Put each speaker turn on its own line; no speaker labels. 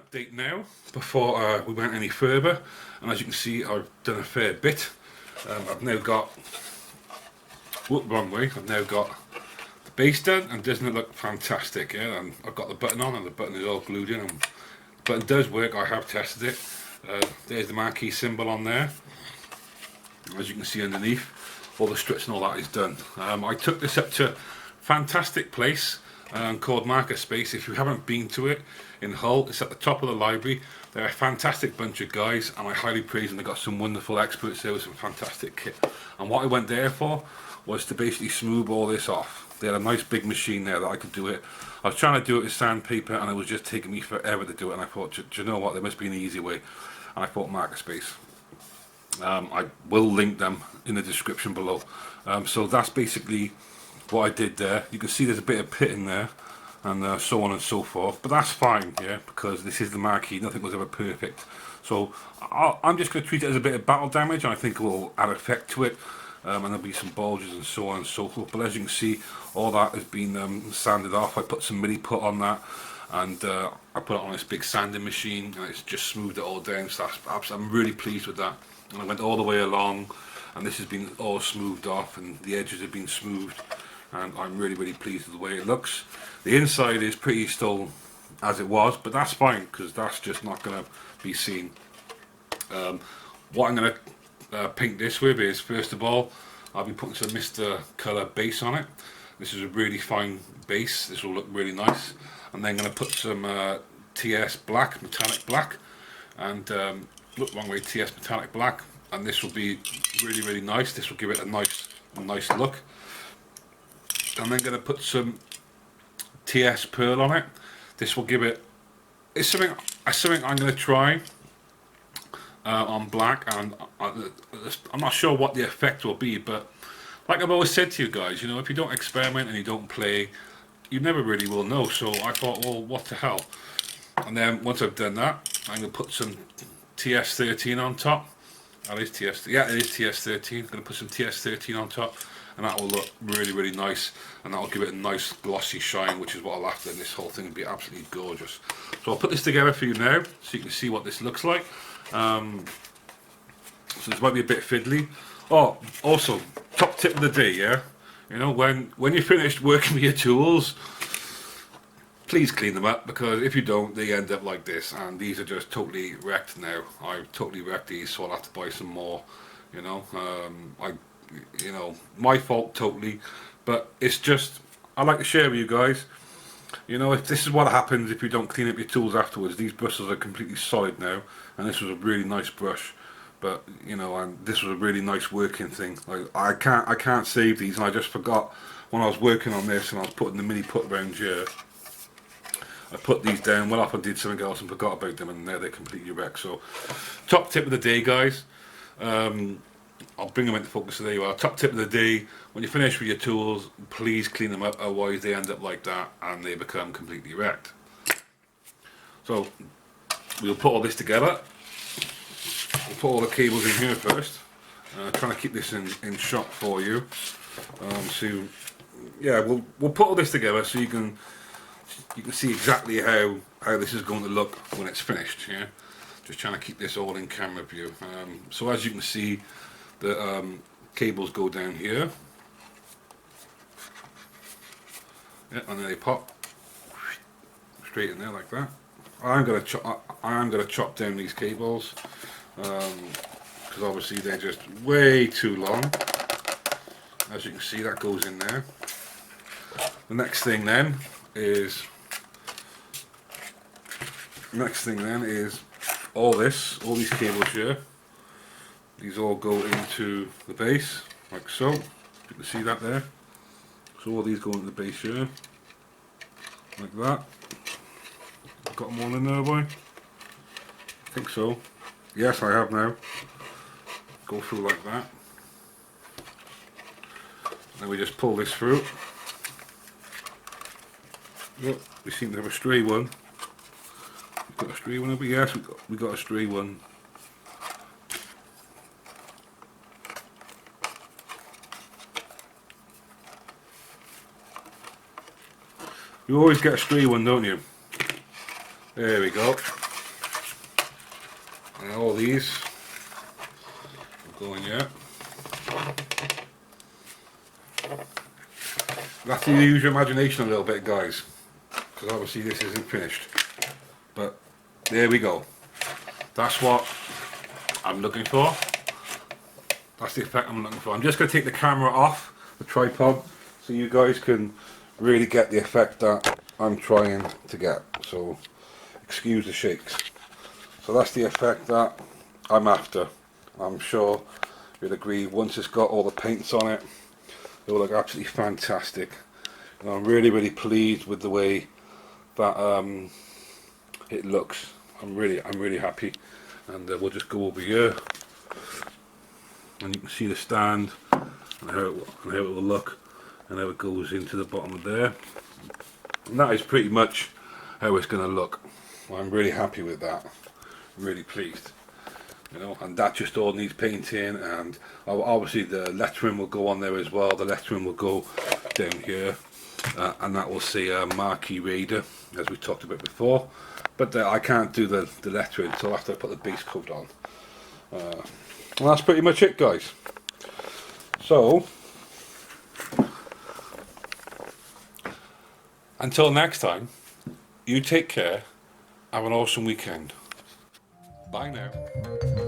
update now before we went any further, and as you can see I've done a fair bit. I've now got, wrong way, I've now got the base done, and doesn't it look fantastic? Yeah, and I've got the button on and the button is all glued in, and the button does work. I have tested it. There's the Maquis symbol on there. As you can see underneath, all the struts and all that is done. I took this up to a fantastic place called Maquis. If you haven't been to it in Hull, it's at the top of the library. They're a fantastic bunch of guys, and I highly praise them. They've got some wonderful experts there with some fantastic kit. And what I went there for was to basically smooth all this off. They had a nice big machine there that I could do it. I was trying to do it with sandpaper, and it was just taking me forever to do it. And I thought, do you know what? There must be an easy way. And I thought Maquis. I will link them in the description below. So that's basically what I did there. You can see there's a bit of pit in there, and so on and so forth, but that's fine, yeah, because this is the Maquis. Nothing was ever perfect, so I'm just going to treat it as a bit of battle damage, and I think it will add effect to it, and there'll be some bulges and so on and so forth. But as you can see, all that has been sanded off. I put some mini put on that, and I put it on this big sanding machine, and it's just smoothed it all down. So I'm really pleased with that. And I went all the way along, and this has been all smoothed off, and the edges have been smoothed, and I'm really pleased with the way it looks. The inside is pretty still as it was, but that's fine, because that's just not going to be seen. What I'm going to paint this with is, first of all, I'll be putting some Mr. Colour base on it. This is a really fine base. This will look really nice. And then going to put some TS black, metallic black, and look, wrong way, TS metallic black, and this will be really nice. This will give it a nice look. And then going to put some TS pearl on it. This will give it, it's something I'm going to try on black, and I'm not sure what the effect will be, but like I've always said to you guys, you know, if you don't experiment and you don't play, you never really will know. So I thought, well, what the hell. And then once I've done that, I'm going to put some TS13 on top. That is TS, yeah, it is TS13. I'm going to put some TS13 on top, and that will look really nice, and that will give it a nice glossy shine, which is what I'll after, and this whole thing will be absolutely gorgeous. So I'll put this together for you now, so you can see what this looks like. So this might be a bit fiddly. Oh, also, top tip of the day, yeah? You know, when you're finished working with your tools, please clean them up, because if you don't, they end up like this, and these are just totally wrecked now. I've totally wrecked these, so I'll have to buy some more, you know. You know, my fault totally, but it's just, I like to share with you guys. You know, if this is what happens if you don't clean up your tools afterwards. These bristles are completely solid now, and this was a really nice brush, but you know, and this was a really nice working thing. Like I can't save these, and I just forgot when I was working on this and I was putting the mini put around here. I put these down well off, I did something else and forgot about them, and now they're completely wrecked. So top tip of the day, guys, I'll bring them into focus. So there you are. Top tip of the day: when you finish with your tools, please clean them up, otherwise they end up like that and they become completely wrecked. So we'll put all this together. We'll put all the cables in here first. Trying to keep this in shot for you. So yeah, we'll put all this together so you can see exactly how this is going to look when it's finished. Yeah, just trying to keep this all in camera view. So as you can see, the cables go down here. Yeah, and then they pop straight in there like that. I am going to chop down these cables, because obviously they're just way too long. As you can see, that goes in there. The next thing then is all these cables here. These all go into the base like so. You can see that there. So all these go into the base here like that. Got them all in there, boy? I think so. Yes, I have now. Go through like that. Then we just pull this through. Yep, we seem to have a stray one. We've got a stray one over. Yes, we got a stray one. You always get a stray one, don't you? There we go. And all these will go in here. You have to use your imagination a little bit, guys, because obviously this isn't finished. But there we go. That's what I'm looking for. That's the effect I'm looking for. I'm just going to take the camera off the tripod so you guys can really get the effect that I'm trying to get. So excuse the shakes. So that's the effect that I'm after. I'm sure you'll agree, once it's got all the paints on it, it will look absolutely fantastic. And I'm really pleased with the way that it looks. I'm really happy. And we'll just go over here, and you can see the stand and how it will look, and how it goes into the bottom of there. And that is pretty much how it's going to look. I'm really happy with that. Really pleased. You know, and that just all needs painting, and obviously the lettering will go on there as well. The lettering will go down here, and that will say Maquis Raider, as we talked about before. But I can't do the lettering, so I'll have to put the base coat on. And that's pretty much it, guys. So until next time, you take care. Have an awesome weekend. Bye now.